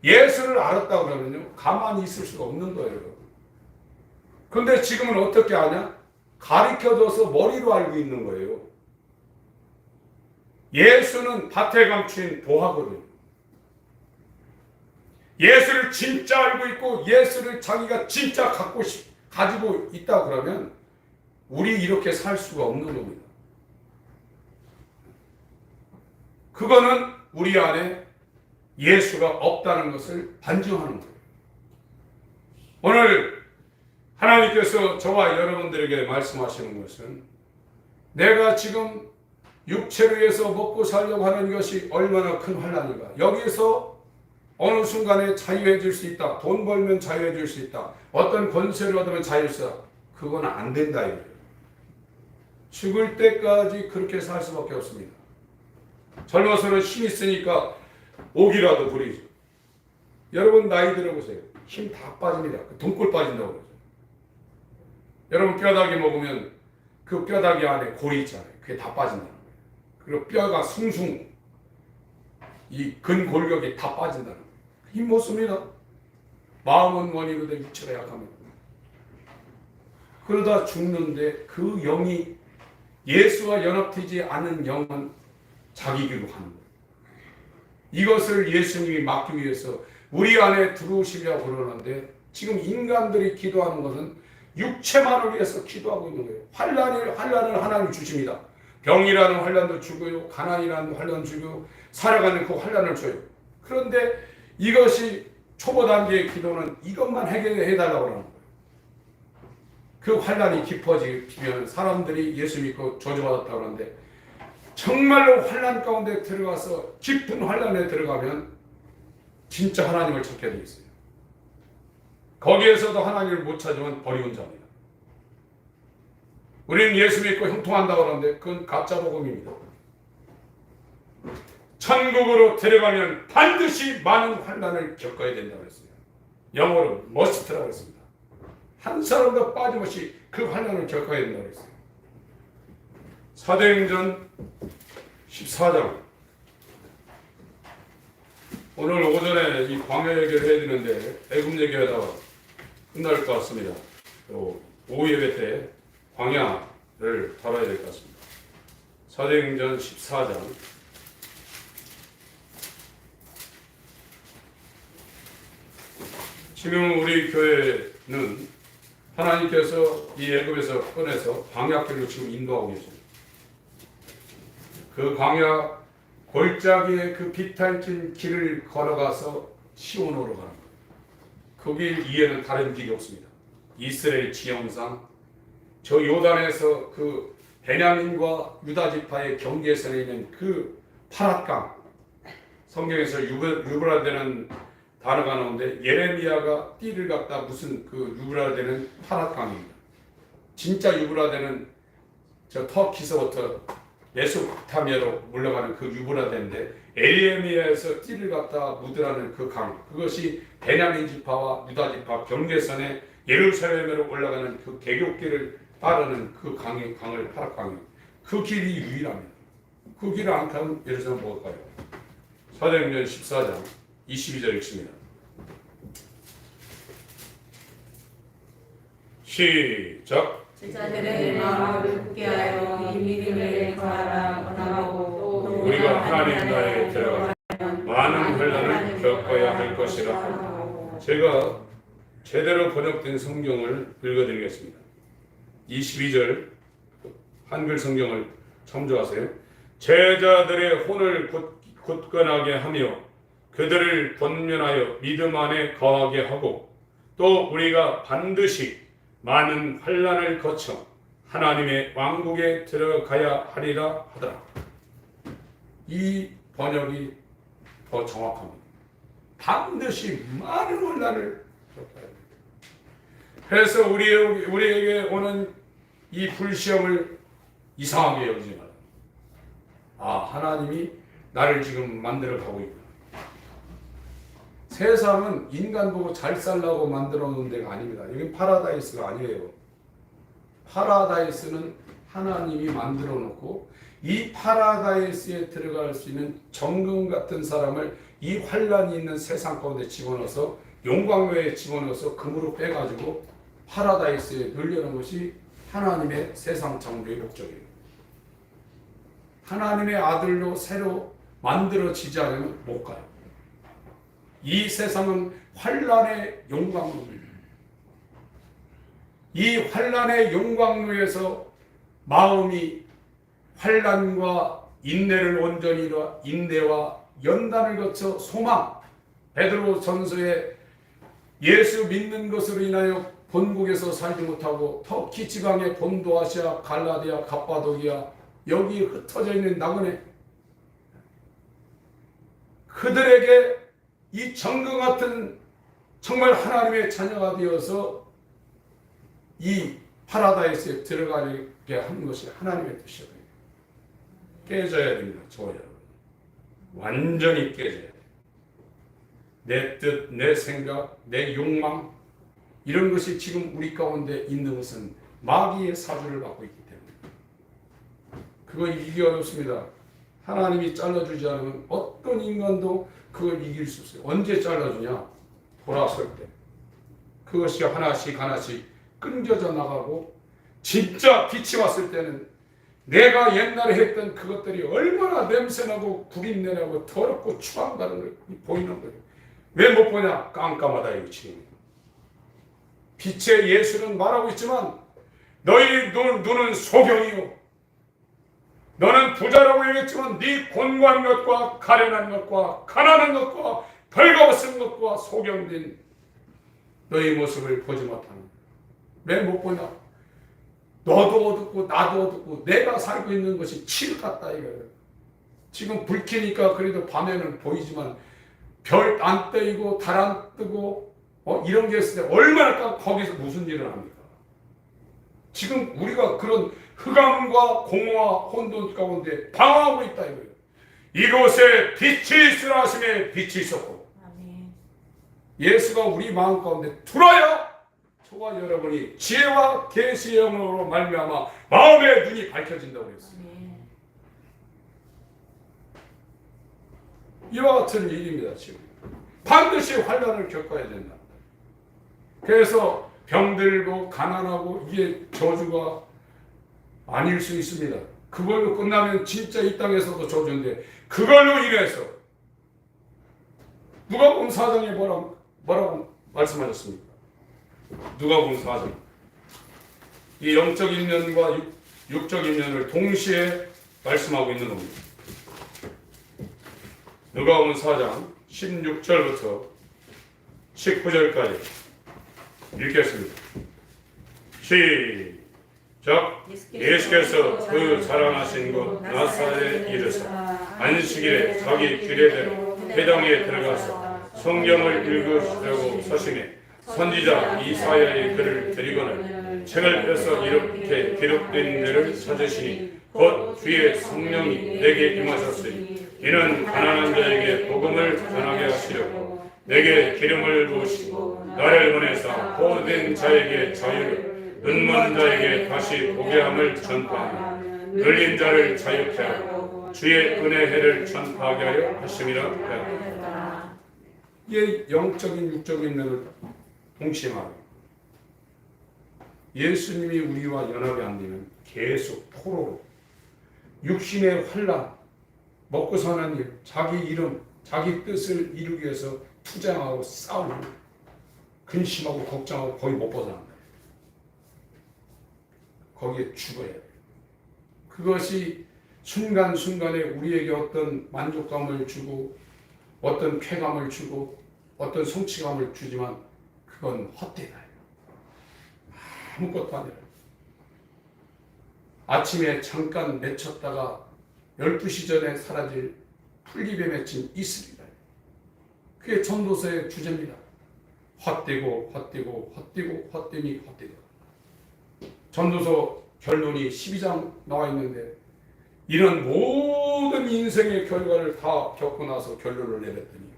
예수를 알았다고 그러면요. 가만히 있을 수가 없는 거예요. 그런데 지금은 어떻게 하냐? 가르쳐줘서 머리로 알고 있는 거예요. 예수는 밭에 감춘 보화거든요. 예수를 진짜 알고 있고 예수를 자기가 진짜 가지고 있다 그러면 우리 이렇게 살 수가 없는 겁니다. 그거는 우리 안에 예수가 없다는 것을 반증하는 거예요. 오늘 하나님께서 저와 여러분들에게 말씀하시는 것은 내가 지금 육체로 해서 먹고 살려고 하는 것이 얼마나 큰 환난인가. 여기에서 어느 순간에 자유해질 수 있다. 돈 벌면 자유해질 수 있다. 어떤 권세를 얻으면 자유할 수 있다. 그건 안 된다 이거예요. 죽을 때까지 그렇게 살 수밖에 없습니다. 젊어서는 힘 있으니까 옥이라도 부리죠. 여러분 나이 들어보세요. 힘 다 빠집니다. 등골 빠진다고 그러죠. 여러분 뼈다귀 먹으면 그 뼈다귀 안에 골이 있잖아요. 그게 다 빠진다는 거예요. 그리고 뼈가 숭숭 이 근골격이 다 빠진다는 거예요. 힘 못 씁니다. 마음은 원이로되 육체가 약합니다. 그러다 죽는데 그 영이 예수와 연합되지 않은 영은 자기 길로 가는 거예요. 이것을 예수님이 막기 위해서 우리 안에 들어오시려고 그러는데 지금 인간들이 기도하는 것은 육체만을 위해서 기도하고 있는 거예요. 환난을 하나님 주십니다. 병이라는 환난도 주고요. 가난이라는 환난 주고요. 살아가는 그 환난을 줘요. 그런데 이것이 초보 단계의 기도는 이것만 해결해 달라고 하는 거예요. 그 환란이 깊어지면 사람들이 예수 믿고 저주받았다고 하는데 정말로 환란 가운데 들어가서 깊은 환란에 들어가면 진짜 하나님을 찾게 돼 있어요. 거기에서도 하나님을 못 찾으면 버리운 자입니다. 우리는 예수 믿고 형통한다고 하는데 그건 가짜 복음입니다. 천국으로 들어가면 반드시 많은 환난을 겪어야 된다고 했어요. 영어로 머스트라고 했습니다. 한 사람도 빠짐없이 그 환난을 겪어야 된다고 했어요. 사도행전 14장. 오늘 오전에 이 광야 얘기를 해야 되는데 애굽 얘기하다가 끝날 것 같습니다. 또 오후 예배 때 광야를 다뤄야 될 것 같습니다. 사도행전 14장. 지금 우리 교회는 하나님께서 이 애굽에서 꺼내서 광야길로 지금 인도하고 계십니다. 그 광야 골짜기에 그 비탈진 길을 걸어가서 시온으로 가는 거예요. 그 길 이에는 다른 길이 없습니다. 이스라엘 지형상 저 요단에서 그 베냐민과 유다 지파의 경계선에 있는 그 파랏강, 성경에서 유브라데는 단어가 나오는데 예레미야가 띠를 갖다 무슨 그 유브라데는 파랏강입니다. 진짜 유브라데는 저 터키서부터 메소포타미아로 물러가는 그 유브라데인데 예레미야에서 띠를 갖다 묻으라는 그 강, 그것이 베냐민 지파와 유다 지파 경계선에 예루살렘으로 올라가는 그 개교길을 따르는 그 강을 파랏강이에요. 그 길이 유일합니다. 그 길을 안 타면 예루살렘 못 가요. 사도행전 14장 22절 읽습니다. 시작. 제자들의 마음을 굳게 하여 이 믿음을 전하라 권하고 또 우리가 하나님 나라에 들어가 많은 환난을 겪어야 할 것이라. 제가 제대로 번역된 성경을 읽어드리겠습니다. 22절 한글 성경을 참조하세요. 제자들의 혼을 굳건하게 하며 그들을 권면하여 믿음 안에 거하게 하고 또 우리가 반드시 많은 환난을 거쳐 하나님의 왕국에 들어가야 하리라 하더라. 이 번역이 더 정확합니다. 반드시 많은 환난을 겪어야 합니다. 그래서 우리에게 오는 이 불시험을 이상하게 여기지 말아요. 아, 하나님이 나를 지금 만들어 가고 있구나. 세상은 인간 보고 잘 살라고 만들어 놓은 데가 아닙니다. 여긴 파라다이스가 아니에요. 파라다이스는 하나님이 만들어 놓고 이 파라다이스에 들어갈 수 있는 정금 같은 사람을 이 환란이 있는 세상 가운데 집어넣어서 용광로에 집어넣어서 금으로 빼가지고 파라다이스에 넣으려는 것이 하나님의 세상 창조의 목적이에요. 하나님의 아들로 새로 만들어지지 않으면 못 가요. 이 세상은 환란의 용광로입니다. 이 환란의 용광로에서 마음이 환란과 인내를 온전히 인내와 연단을 거쳐 소망, 베드로 전서에 예수 믿는 것으로 인하여 본국에서 살지 못하고 터키 지방의 본도아시아, 갈라디아, 갑바도기아 여기 흩어져 있는 나그네 그들에게 이 정금 같은 정말 하나님의 자녀가 되어서 이 파라다이스에 들어가게 하는 것이 하나님의 뜻이에요. 깨져야 됩니다. 저와 여러분. 완전히 깨져야 돼요. 내 뜻, 내 생각, 내 욕망 이런 것이 지금 우리 가운데 있는 것은 마귀의 사주를 받고 있기 때문에 그걸 이기기 어렵습니다. 하나님이 잘라주지 않으면 어떤 인간도 그걸 이길 수 없어요. 언제 잘라주냐? 돌아설 때. 그것이 하나씩 하나씩 끊겨져 나가고 진짜 빛이 왔을 때는 내가 옛날에 했던 그것들이 얼마나 냄새나고 구린내나고 더럽고 추한다는 걸 보이는 거예요. 왜 못 보냐? 깜깜하다 이거 지금. 빛의 예수는 말하고 있지만 너희 눈은 소경이요. 너는 부자라고 얘기했지만 네 곤고한 것과 가련한 것과 가난한 것과 벌거벗은 것과 소경된 너희 모습을 보지 못하는. 왜 못 보냐? 너도 어둡고 나도 어둡고 내가 살고 있는 것이 칠 같다 이거예요. 지금 불 켜니까 그래도 밤에는 보이지만 별 안 떠이고 달 안 뜨고 이런 게 있을 때 얼마나 거기서 무슨 일을 합니까? 지금 우리가 그런 흑암과 공허와 혼돈 가운데 방황하고 있다 이거예요. 이곳에 빛이 있으라 하심에 빛이 있었고 아멘. 예수가 우리 마음 가운데 들어야 저와 여러분이 지혜와 계시의 영으로 말미암아 마음의 눈이 밝혀진다고 그랬어요. 아멘. 이와 같은 일입니다. 지금 반드시 환난을 겪어야 된다. 그래서 병들고 가난하고 이게 저주가 아닐 수 있습니다. 그걸로 끝나면 진짜 이 땅에서도 저주인데 그걸로 인해서 누가복음 4장에 뭐라고 말씀하셨습니까? 누가복음 4장 이 영적인 면과 육적인 면을 동시에 말씀하고 있는 겁니다. 누가복음 4장 16절부터 19절까지 읽겠습니다. 시작. 예수께서 그 자랑하신 곳 나사렛에 이르사 안식일에 자기 규례대로 회당에 들어가서 성경을 읽으시려고 서심해 선지자 이사야의 글을 드리거늘 책을 펴서 이렇게 기록된 데를 찾으시니 곧 주의 성령이 내게 임하셨으니 이는 가난한 자에게 복음을 전하게 하시려고 내게 기름을 부으시고 나를 보내사 포로된 자에게 자유를 눈먼 자에게 다시 보게 함을 전파하며 눌린 자를 자유케 하고 주의 은혜 해를 전파하게 하려 하심이라 하였다. 이게 영적인 육적인 면을 동시에 말합니다. 예수님이 우리와 연합이 안 되면 계속 포로로 육신의 환난, 먹고 사는 일, 자기 이름, 자기 뜻을 이루기 위해서 투쟁하고 싸우고 근심하고 걱정하고 거의 못 벗어난다. 거기에 죽어야 돼요. 그것이 순간순간에 우리에게 어떤 만족감을 주고 어떤 쾌감을 주고 어떤 성취감을 주지만 그건 헛되다. 아무것도 아니라 아침에 잠깐 맺혔다가 12시 전에 사라질 풀잎에 맺힌 이슬이다. 그게 전도서의 주제입니다. 헛되고 헛되고 헛되고 헛되니 헛되다. 전도서 결론이 12장 나와 있는데 이런 모든 인생의 결과를 다 겪고 나서 결론을 내렸더니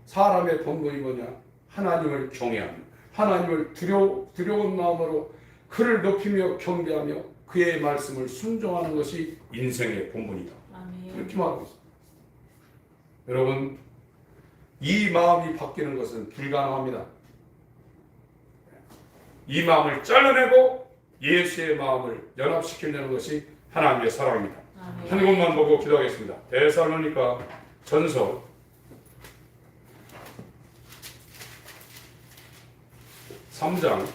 사람의 본분이 뭐냐? 하나님을 경외하며 하나님을 두려운 마음으로 그를 높이며 경배하며 그의 말씀을 순종하는 것이 인생의 본분이다. 아멘. 이렇게 말하고 있습니다. 여러분, 이 마음이 바뀌는 것은 불가능합니다. 이 마음을 잘라내고 예수의 마음을 연합시키려는 것이 하나님의 사랑입니다. 아멘. 한 곳만 보고 기도하겠습니다. 데살로니가 전서 3장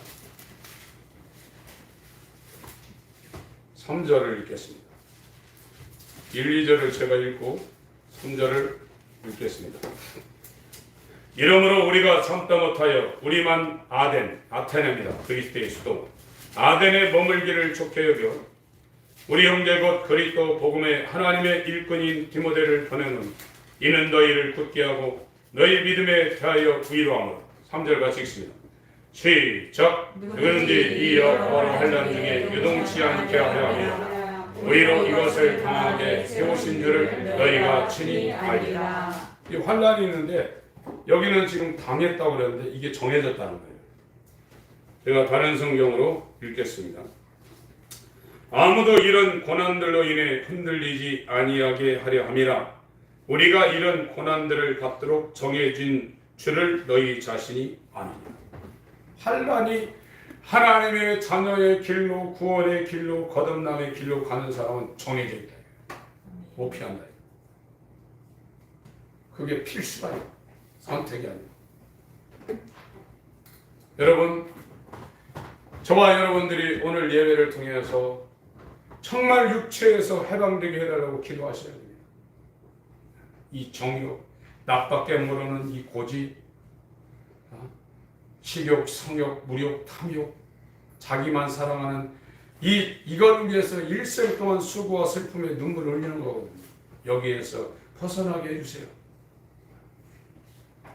3절을 읽겠습니다. 1, 2절을 제가 읽고 3절을 읽겠습니다. 이러므로 우리가 참다 못하여 우리만 아테네입니다. 그리스도의 수도 아덴에 머물기를 좋게 여겨 우리 형제 곧 그리스도 복음의 하나님의 일꾼인 디모데를 보내는 이는 너희를 굳게 하고 너희 믿음에 대하여 위로함으로 3절 같이 읽습니다. 시작. 누구든지 이 여호와로 환난 중에 유동치 않게 하려 하며 오히려 이것을 당하게 세우신 줄을 너희가 친히 알리라. 이 환난이 있는데 여기는 지금 당했다고 그러는데 이게 정해졌다는 거예요. 제가 다른 성경으로 읽겠습니다. 아무도 이런 고난들로 인해 흔들리지 아니하게 하려 함이라. 우리가 이런 고난들을 갚도록 정해진 줄을 너희 자신이 아니라. 환난이 하나님의 자녀의 길로 구원의 길로 거듭남의 길로 가는 사람은 정해져 있다. 못 피한다. 그게 필수가 아니야. 선택이 아니야. 여러분, 저와 여러분들이 오늘 예배를 통해서 정말 육체에서 해방되게 해달라고 기도하셔야 됩니다. 이 정욕, 나밖에 모르는 이 고집, 식욕, 성욕, 무욕, 탐욕, 자기만 사랑하는 이걸 위해서 일생 동안 수고와 슬픔에 눈물을 흘리는 거거든요. 여기에서 벗어나게 해주세요.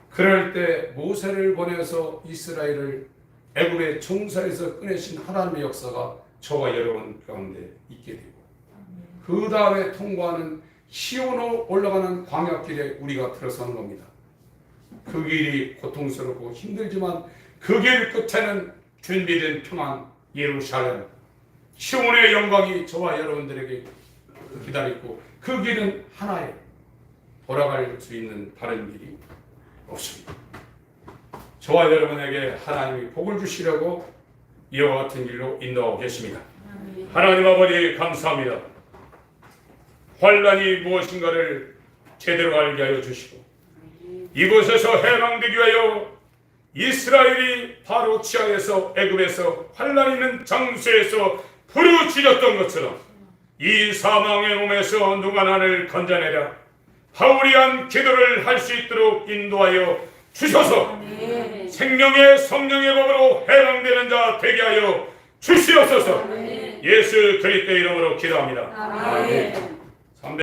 그럴 때 모세를 보내서 이스라엘을 애굽의 종살에서 꺼내신 하나님의 역사가 저와 여러분 가운데 있게 되고, 그 다음에 통과하는 시온으로 올라가는 광야길에 우리가 들어서는 겁니다. 그 길이 고통스럽고 힘들지만 그 길 끝에는 준비된 평안 예루살렘, 시온의 영광이 저와 여러분들에게 기다리고, 그 길은 하나예요. 돌아갈 수 있는 다른 길이 없습니다. 저와 여러분에게 하나님이 복을 주시려고 이와 같은 길로 인도하고 계십니다. 하나님 아버지 감사합니다. 환난이 무엇인가를 제대로 알게 하여 주시고, 이곳에서 해방되기 위하여 이스라엘이 바로 지하에서 애굽에서 환난 있는 장소에서 부르짖었던 것처럼 이 사망의 몸에서 누가 나를 건져내랴 바울이 한 기도를 할 수 있도록 인도하여 주셔서 생명의 성령의 법으로 해방되는 자 되게 하여 주시옵소서. 예수 그리스도의 이름으로 기도합니다. 아멘.